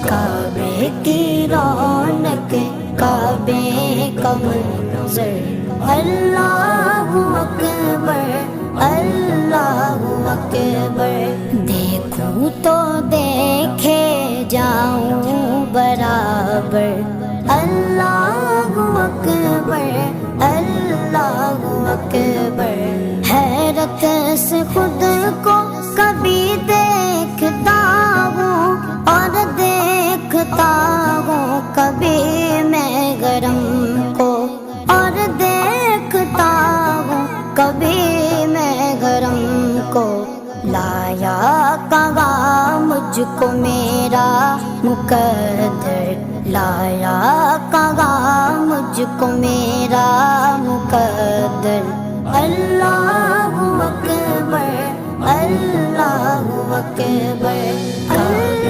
کعبے کی رونق کعبے کا منظر اللہ اکبر اللہ اکبر دیکھوں تو دیکھے جاؤں برابر اللہ اکبر اللہ اکبر حیرت سے خود کو کبھی دیکھتا ہوں اور دیکھتا ہوں کبھی میں گرم کو اور دیکھتا ہوں کبھی میں گرم کو لایا کہاں مجھ کو میرا مقدر لایا کہاں مجھ کو میرا مقدر اللہ اکبر اللہ اکبر